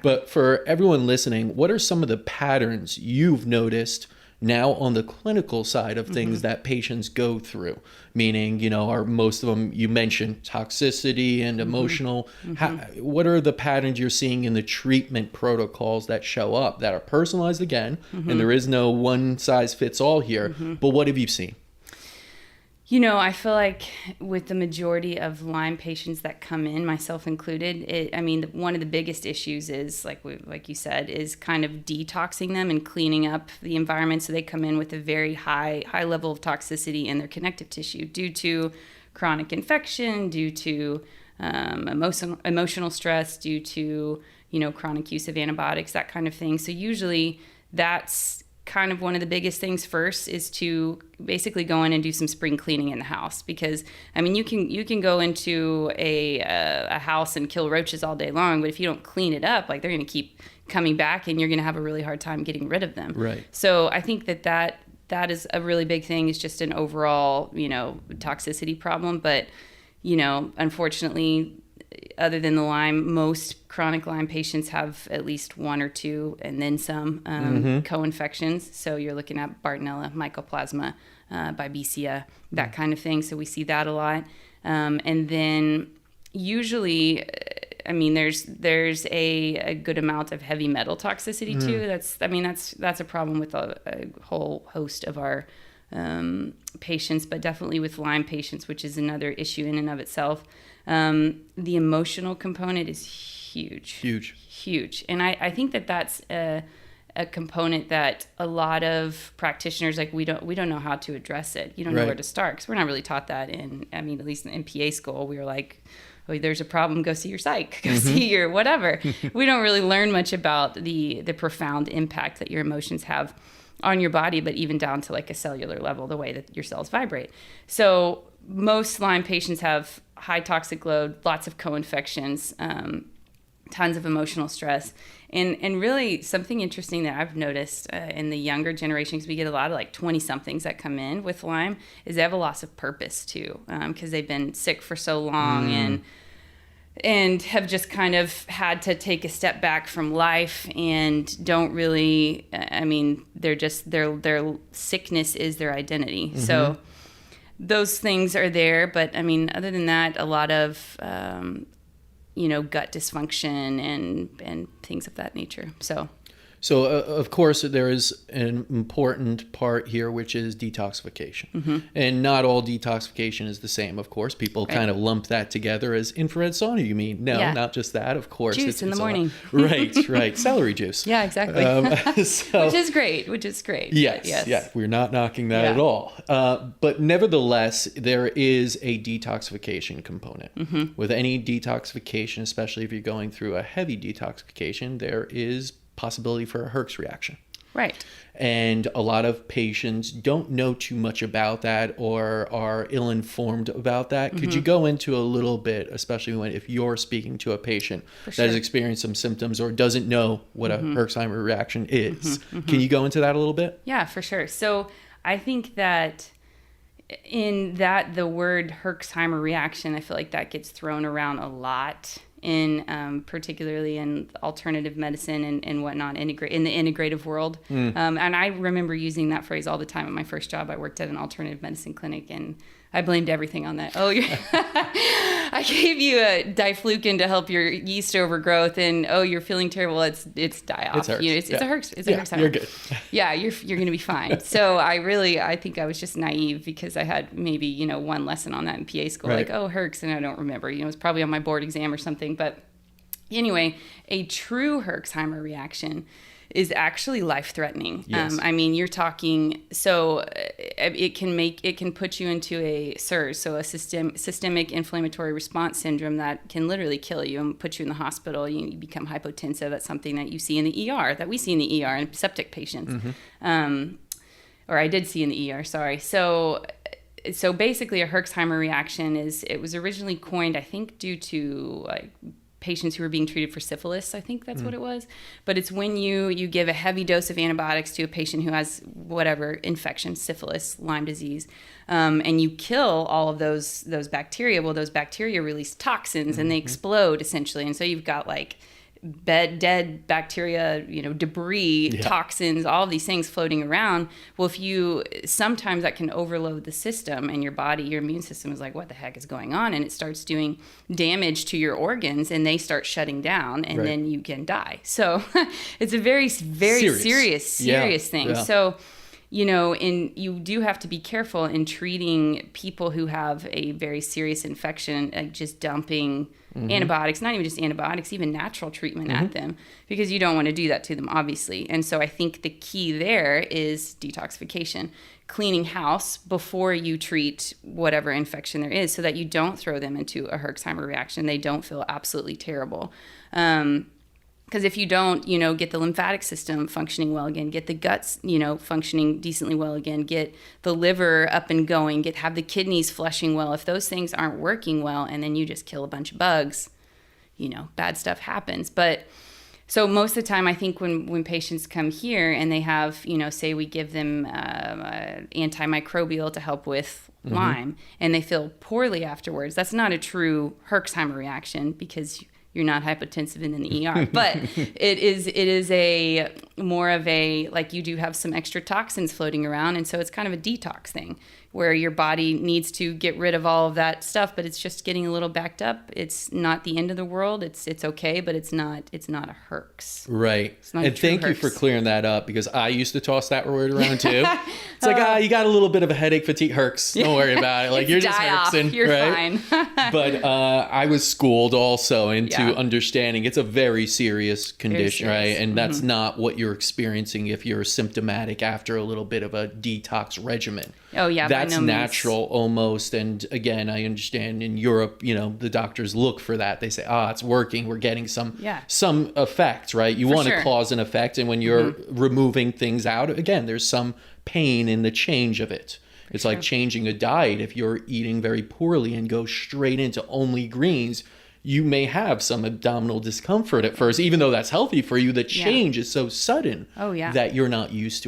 But for everyone listening, what are some of the patterns you've noticed now on the clinical side of things that patients go through? Meaning, are most of them, you mentioned toxicity and emotional. What are the patterns you're seeing in the treatment protocols that show up that are personalized again? And there is no one size fits all here. But what have you seen? I feel like with the majority of Lyme patients that come in, myself included, one of the biggest issues is, like you said, is kind of detoxing them and cleaning up the environment so they come in with a very high level of toxicity in their connective tissue due to chronic infection, due to emotional stress, due to, chronic use of antibiotics, that kind of thing. So usually that's kind of one of the biggest things first, is to basically go in and do some spring cleaning in the house, because you can go into a house and kill roaches all day long, but if you don't clean it up, they're going to keep coming back and you're going to have a really hard time getting rid of them. Right. So I think that is a really big thing, is just an overall toxicity problem. But unfortunately, other than the Lyme, most chronic Lyme patients have at least one or two and then some co-infections. So you're looking at Bartonella, Mycoplasma, Babesia, that kind of thing. So we see that a lot. And then usually, there's a good amount of heavy metal toxicity too. That's a problem with a whole host of our patients, but definitely with Lyme patients, which is another issue in and of itself. The emotional component is huge. And I think that's a component that a lot of practitioners, we don't know how to address it. You don't know where to start, because we're not really taught that at least in PA school. We were like, oh, there's a problem, go see your psych, go see your whatever. We don't really learn much about the profound impact that your emotions have on your body, but even down to a cellular level, the way that your cells vibrate. So most Lyme patients have high toxic load, lots of co-infections, tons of emotional stress. And really something interesting that I've noticed in the younger generation, because we get a lot of 20-somethings that come in with Lyme, is they have a loss of purpose too, because they've been sick for so long and have just kind of had to take a step back from life and don't really, their sickness is their identity. So those things are there, but other than that, a lot of gut dysfunction and things of that nature. So of course, there is an important part here, which is detoxification. And not all detoxification is the same, of course. People kind of lump that together as infrared sauna, you mean? No, not just that, of course. Juice in the morning. Right. Celery juice. Yeah, exactly. Which is great. Yes. We're not knocking that at all. But nevertheless, there is a detoxification component. With any detoxification, especially if you're going through a heavy detoxification, there is possibility for a Herx reaction. Right. And a lot of patients don't know too much about that or are ill-informed about that. Could you go into a little bit, especially if you're speaking to a patient that has experienced some symptoms or doesn't know what a Herxheimer reaction is? Can you go into that a little bit? Yeah, for sure. So I think that in that the word Herxheimer reaction, I feel like that gets thrown around a lot in particularly in alternative medicine and whatnot, in the integrative world. And I remember using that phrase all the time at my first job. I worked at an alternative medicine clinic, and I blamed everything on that. Oh, I gave you a diflucan to help your yeast overgrowth, and you're feeling terrible. It's die-off. It's Herx. It's a Herx. It's a Herx. You're good. Yeah, you're going to be fine. So I think I was just naive, because I had maybe one lesson on that in PA school, Herx, and I don't remember. It was probably on my board exam or something. But anyway, a true Herxheimer reaction is actually life-threatening. Yes. You're talking, so it can put you into a SIRS, so a systemic inflammatory response syndrome, that can literally kill you and put you in the hospital. You become hypotensive. That's something that you see in the ER, that we see in the ER in septic patients. Or I did see in the ER, sorry. So basically a Herxheimer reaction it was originally coined, I think, due to patients who were being treated for syphilis. I think that's what it was. But it's when you give a heavy dose of antibiotics to a patient who has whatever infection, syphilis, Lyme disease, and you kill all of those bacteria. Well, those bacteria release toxins and they explode essentially. And so you've got dead bacteria, debris, toxins, all of these things floating around. Well, sometimes that can overload the system, and your immune system is like, what the heck is going on? And it starts doing damage to your organs, and they start shutting down, and then you can die. So it's a very, very serious thing. Yeah. So, and you do have to be careful in treating people who have a very serious infection, like just dumping antibiotics, not even just antibiotics, even natural treatment at them, because you don't want to do that to them, obviously. And so I think the key there is detoxification, cleaning house before you treat whatever infection there is, so that you don't throw them into a Herxheimer reaction. They don't feel absolutely terrible. Because if you don't, get the lymphatic system functioning well again, get the guts, functioning decently well again, get the liver up and going, have the kidneys flushing well. If those things aren't working well, and then you just kill a bunch of bugs, bad stuff happens. But so most of the time, I think when patients come here and they have, say we give them antimicrobial to help with Lyme, and they feel poorly afterwards, that's not a true Herxheimer reaction, because you're not hypotensive and in the ER, but it is a more of a, like, you do have some extra toxins floating around. And so it's kind of a detox thing where your body needs to get rid of all of that stuff, but it's just getting a little backed up. It's not the end of the world. It's okay, but it's not a Herx. Right. And thank you for clearing that up, because I used to toss that word around too. It's like, you got a little bit of a headache, fatigue, Herx. Don't worry about it. Like, you're just Herxing, you're right? Fine. But I was schooled also into understanding it's a very serious condition, right? And that's not what you're experiencing if you're symptomatic after a little bit of a detox regimen. Oh yeah, that's natural almost. And again, I understand in Europe, the doctors look for that. They say, it's working. We're getting some effect, right? You want to cause an effect, and when you're removing things out, again, there's some pain in the change of it. It's like changing a diet. If you're eating very poorly and go straight into only greens, you may have some abdominal discomfort at first, even though that's healthy for you. The change is so sudden that you're not used to it.